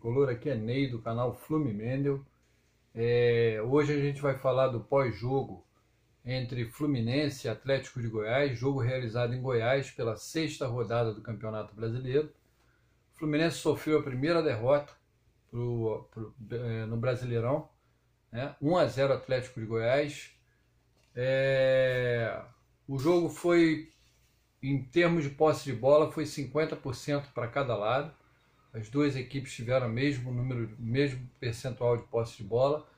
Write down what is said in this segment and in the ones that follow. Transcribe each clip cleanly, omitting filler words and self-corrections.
tricolor, aqui é Ney do canal Flume Mendel. Hoje a gente vai falar do pós-jogo entre Fluminense e Atlético de Goiás, jogo realizado em Goiás pela sexta rodada do Campeonato Brasileiro. O Fluminense sofreu a primeira derrota no Brasileirão, né? 1-0 Atlético de Goiás. O jogo foi, em termos de posse de bola, foi 50% para cada lado. As duas equipes tiveram o mesmo percentual de posse de bola,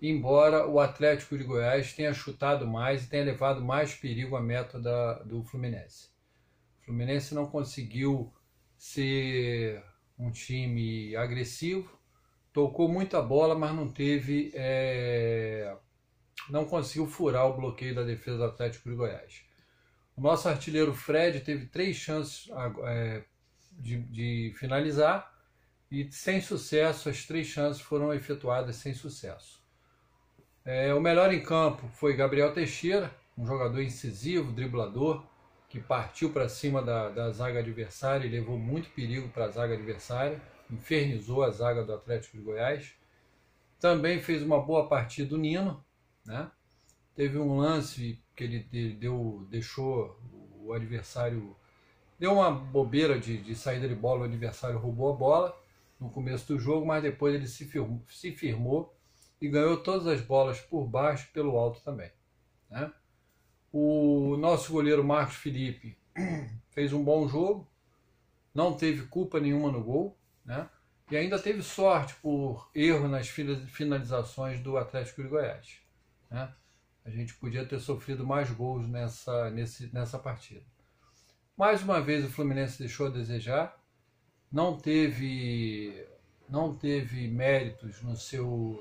embora o Atlético de Goiás tenha chutado mais e tenha levado mais perigo à meta do Fluminense. O Fluminense não conseguiu ser um time agressivo, tocou muita bola, mas não conseguiu furar o bloqueio da defesa do Atlético de Goiás. O nosso artilheiro Fred teve 3 chances de finalizar e sem sucesso, as 3 chances foram efetuadas sem sucesso. O melhor em campo foi Gabriel Teixeira, um jogador incisivo, driblador, que partiu para cima da zaga adversária e levou muito perigo para a zaga adversária, infernizou a zaga do Atlético de Goiás. Também fez uma boa partida o Nino, né? Teve um lance que ele deixou o adversário, deu uma bobeira de saída de bola, o adversário roubou a bola no começo do jogo, mas depois ele se firmou e ganhou todas as bolas por baixo e pelo alto também, né? O nosso goleiro Marcos Felipe fez um bom jogo, não teve culpa nenhuma no gol, né? E ainda teve sorte por erro nas finalizações do Atlético de Goiás, né? A gente podia ter sofrido mais gols nessa partida. Mais uma vez o Fluminense deixou a desejar, não teve méritos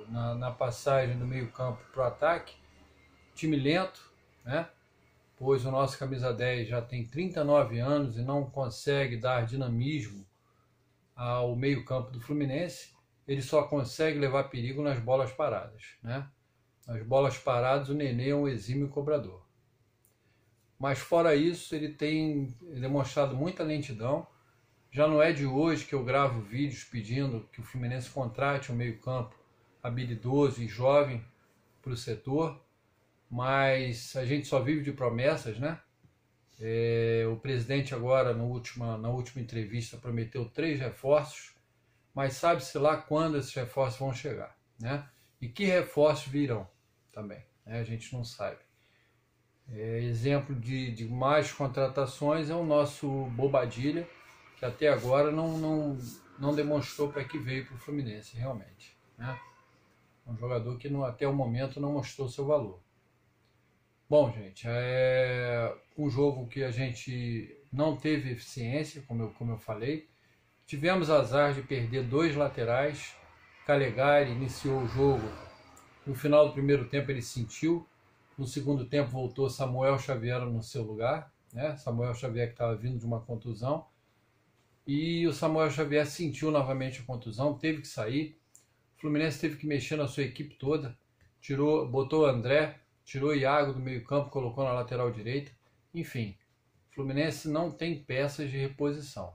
na passagem do meio campo para o ataque, time lento, né? Pois o nosso camisa 10 já tem 39 anos e não consegue dar dinamismo ao meio campo do Fluminense, ele só consegue levar perigo nas bolas paradas, né? Nas bolas paradas o Nenê é um exímio cobrador. Mas fora isso, ele tem demonstrado muita lentidão. Já não é de hoje que eu gravo vídeos pedindo que o Fluminense contrate um meio-campo habilidoso e jovem para o setor, mas a gente só vive de promessas, né? O presidente agora, na última entrevista, prometeu 3 reforços, mas sabe-se lá quando esses reforços vão chegar, né? E que reforços virão também, né? A gente não sabe. Exemplo de mais contratações é o nosso Bobadilla, que até agora não demonstrou para que veio para o Fluminense realmente, né? Um jogador que até o momento não mostrou seu valor. Bom, gente, um jogo que a gente não teve eficiência, como eu falei. Tivemos azar de perder 2 laterais. Calegari iniciou o jogo, no final do primeiro tempo ele sentiu, no segundo tempo voltou Samuel Xavier no seu lugar, né? Samuel Xavier que estava vindo de uma contusão, e o Samuel Xavier sentiu novamente a contusão, teve que sair. O Fluminense teve que mexer na sua equipe toda, botou o André, tirou o Iago do meio campo, colocou na lateral direita. Enfim, o Fluminense não tem peças de reposição.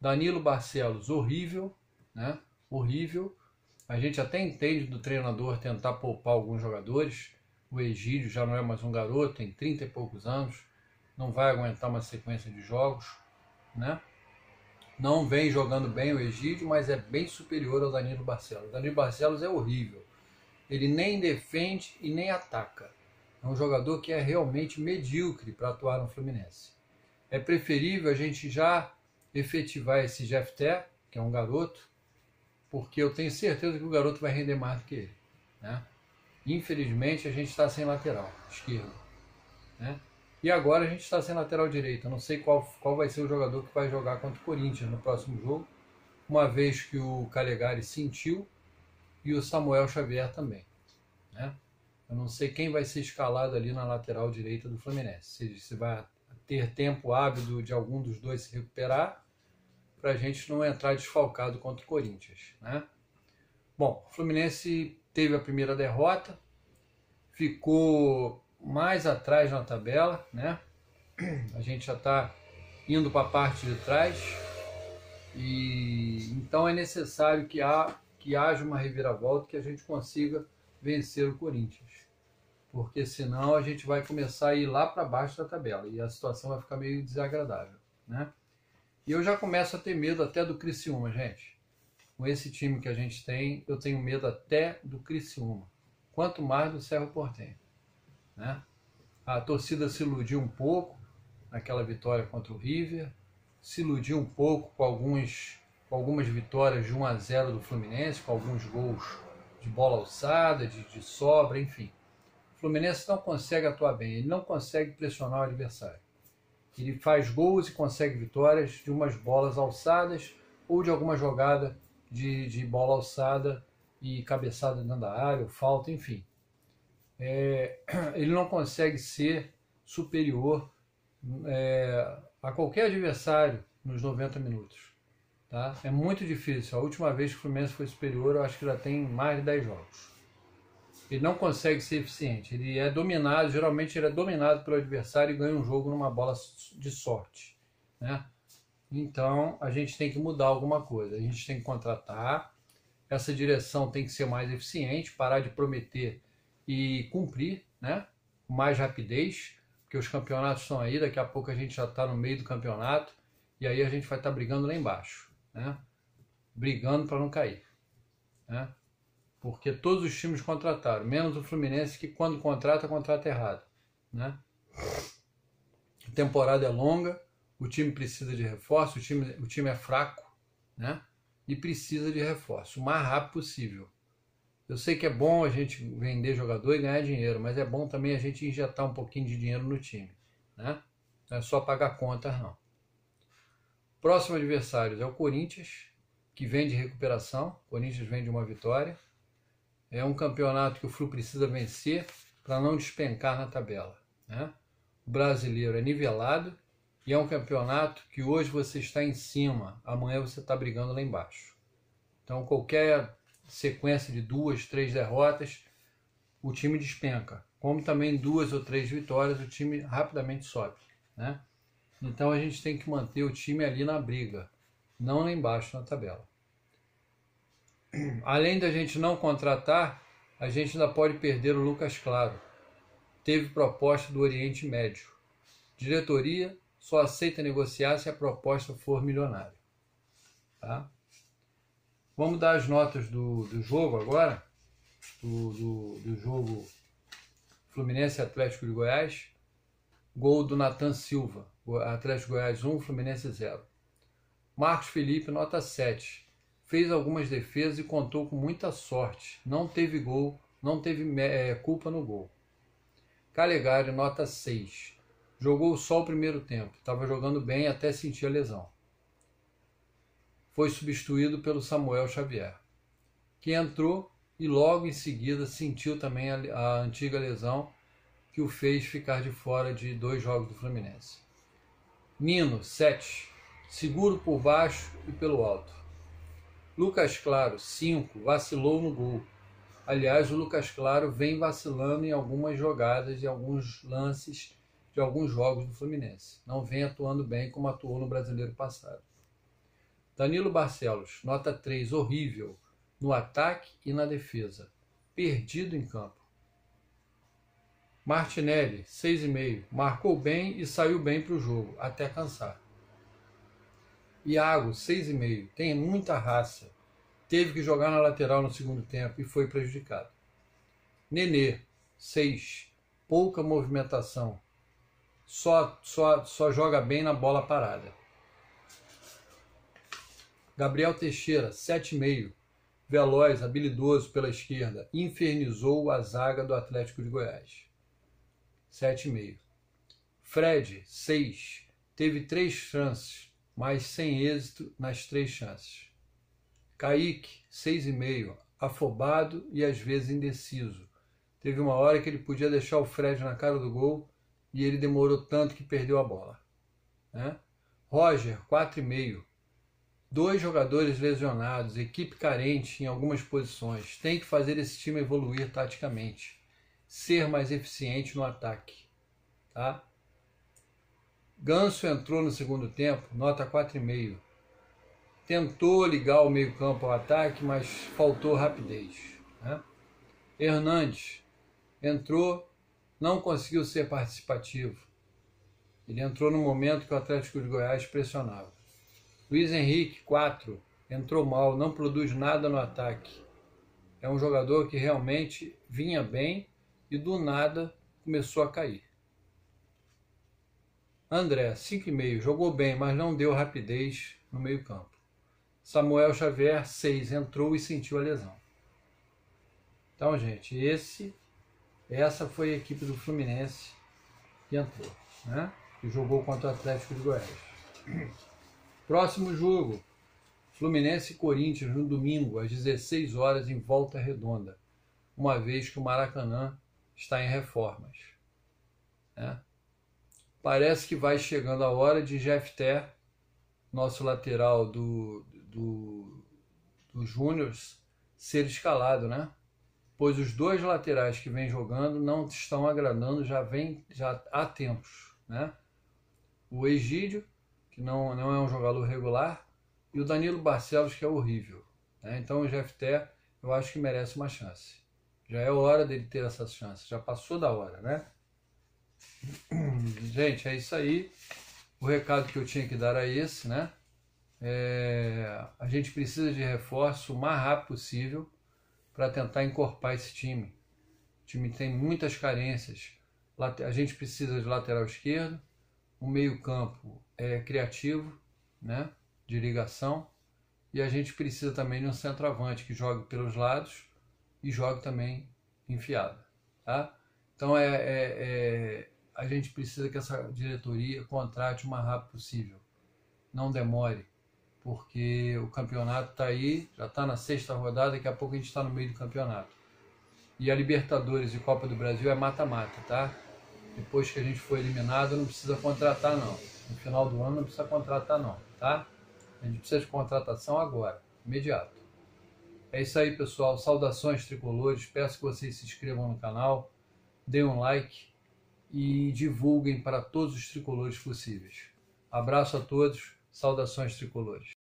Danilo Barcelos, horrível, né? Horrível. A gente até entende do treinador tentar poupar alguns jogadores. O Egídio já não é mais um garoto, tem 30 e poucos anos, não vai aguentar uma sequência de jogos, né? Não vem jogando bem o Egídio, mas é bem superior ao Danilo Barcelos. O Danilo Barcelos é horrível. Ele nem defende e nem ataca. É um jogador que é realmente medíocre para atuar no Fluminense. É preferível a gente já efetivar esse Jefté, que é um garoto, porque eu tenho certeza que o garoto vai render mais do que ele, né? Infelizmente a gente está sem lateral esquerdo, né? E agora a gente está sem lateral direito. Eu não sei qual vai ser o jogador que vai jogar contra o Corinthians no próximo jogo, uma vez que o Calegari sentiu e o Samuel Xavier também, né? Eu não sei quem vai ser escalado ali na lateral direita do Fluminense. Se vai ter tempo hábil de algum dos dois se recuperar, para a gente não entrar desfalcado contra o Corinthians, né? Bom, o Fluminense teve a primeira derrota, ficou mais atrás na tabela, né? A gente já está indo para a parte de trás. E então é necessário que haja uma reviravolta, que a gente consiga vencer o Corinthians. Porque senão a gente vai começar a ir lá para baixo da tabela e a situação vai ficar meio desagradável, né? E eu já começo a ter medo até do Criciúma, gente. Com esse time que a gente tem, eu tenho medo até do Criciúma. Quanto mais do Cerro Porteño, né? A torcida se iludiu um pouco naquela vitória contra o River, se iludiu um pouco com algumas vitórias de 1-0 do Fluminense, com alguns gols de bola alçada, de sobra, enfim. O Fluminense não consegue atuar bem, ele não consegue pressionar o adversário. Ele faz gols e consegue vitórias de umas bolas alçadas ou de alguma jogada de bola alçada e cabeçada dentro da área, ou falta, enfim. Ele não consegue ser superior a qualquer adversário nos 90 minutos. Tá? É muito difícil. A última vez que o Fluminense foi superior, eu acho que já tem mais de 10 jogos. Ele não consegue ser eficiente. Ele é dominado, geralmente ele é dominado pelo adversário e ganha um jogo numa bola de sorte, né? Então a gente tem que mudar alguma coisa. A gente tem que contratar. Essa direção tem que ser mais eficiente, parar de prometer e cumprir, né? Com mais rapidez, porque os campeonatos estão aí. Daqui a pouco a gente já está no meio do campeonato e aí a gente vai estar brigando lá embaixo, né? Brigando para não cair, né? Porque todos os times contrataram, menos o Fluminense, que quando contrata errado, né? A temporada é longa, o time precisa de reforço, o time é fraco, né? E precisa de reforço o mais rápido possível. Eu sei que é bom a gente vender jogador e ganhar dinheiro, mas é bom também a gente injetar um pouquinho de dinheiro no time, né? Não é só pagar contas, não. Próximo adversário é o Corinthians, que vem de recuperação. O Corinthians vem de uma vitória. É um campeonato que o Flu precisa vencer para não despencar na tabela, né? O brasileiro é nivelado e é um campeonato que hoje você está em cima, amanhã você está brigando lá embaixo. Então qualquer sequência de 2, 3 derrotas, o time despenca. Como também 2 ou 3 vitórias, o time rapidamente sobe, né? Então a gente tem que manter o time ali na briga, não lá embaixo na tabela. Além da gente não contratar, a gente ainda pode perder o Lucas Claro. Teve proposta do Oriente Médio. Diretoria só aceita negociar se a proposta for milionária. Tá? Vamos dar as notas do jogo agora. Do jogo Fluminense e Atlético de Goiás. Gol do Nathan Silva. Atlético de Goiás 1, Fluminense 0. Marcos Felipe, nota 7. Fez algumas defesas e contou com muita sorte. Não teve gol, não teve culpa no gol. Calegari, nota 6. Jogou só o primeiro tempo. Estava jogando bem até sentir a lesão. Foi substituído pelo Samuel Xavier, que entrou e logo em seguida sentiu também a antiga lesão que o fez ficar de fora de 2 jogos do Fluminense. Nino, 7. Seguro por baixo e pelo alto. Lucas Claro, 5, vacilou no gol. Aliás, o Lucas Claro vem vacilando em algumas jogadas, em alguns lances de alguns jogos do Fluminense. Não vem atuando bem como atuou no Brasileiro passado. Danilo Barcelos, nota 3, horrível, no ataque e na defesa. Perdido em campo. Martinelli, 6,5, marcou bem e saiu bem para o jogo, até cansar. Iago, 6,5, tem muita raça. Teve que jogar na lateral no segundo tempo e foi prejudicado. Nenê, 6, pouca movimentação. Só joga bem na bola parada. Gabriel Teixeira, 7,5, veloz, habilidoso pela esquerda, infernizou a zaga do Atlético de Goiás. 7,5. Fred, 6, teve 3 chances, mas sem êxito nas 3 chances. Kaique, 6,5, afobado e às vezes indeciso. Teve uma hora que ele podia deixar o Fred na cara do gol e ele demorou tanto que perdeu a bola, né? Roger, 4,5. 2 jogadores lesionados, equipe carente em algumas posições. Tem que fazer esse time evoluir taticamente, ser mais eficiente no ataque, tá? Ganso entrou no segundo tempo, nota 4,5. tentou ligar o meio-campo ao ataque, mas faltou rapidez, né? Hernandes entrou, não conseguiu ser participativo. Ele entrou no momento que o Atlético de Goiás pressionava. Luiz Henrique, 4, entrou mal, não produz nada no ataque. É um jogador que realmente vinha bem e do nada começou a cair. André, 5,5, jogou bem, mas não deu rapidez no meio-campo. Samuel Xavier, 6, entrou e sentiu a lesão. Então, gente, essa foi a equipe do Fluminense que entrou, né? Que jogou contra o Atlético de Goiás. Próximo jogo, Fluminense e Corinthians, no domingo, às 16 horas, em Volta Redonda, uma vez que o Maracanã está em reformas, né? Parece que vai chegando a hora de Jefté, nosso lateral do Júniors, ser escalado, né? Pois os dois laterais que vêm jogando não estão agradando já há tempos, né? O Egídio, que não é um jogador regular, e o Danilo Barcelos, que é horrível, né? Então o Jefté, eu acho que merece uma chance. Já é hora dele ter essa chance, já passou da hora, né? Gente, é isso aí. O recado que eu tinha que dar é esse, né? A gente precisa de reforço o mais rápido possível para tentar encorpar esse time. O time tem muitas carências. A gente precisa de lateral esquerdo, um meio-campo criativo, né? De ligação, e a gente precisa também de um centroavante que jogue pelos lados e jogue também enfiado, tá? Então a gente precisa que essa diretoria contrate o mais rápido possível, não demore, porque o campeonato está aí, já está na 6ª rodada, daqui a pouco a gente está no meio do campeonato. E a Libertadores e Copa do Brasil é mata-mata, tá? Depois que a gente for eliminado, não precisa contratar não. No final do ano não precisa contratar não, tá? A gente precisa de contratação agora, imediato. É isso aí, pessoal. Saudações tricolores. Peço que vocês se inscrevam no canal, deem um like e divulguem para todos os tricolores possíveis. Abraço a todos. Saudações tricolores.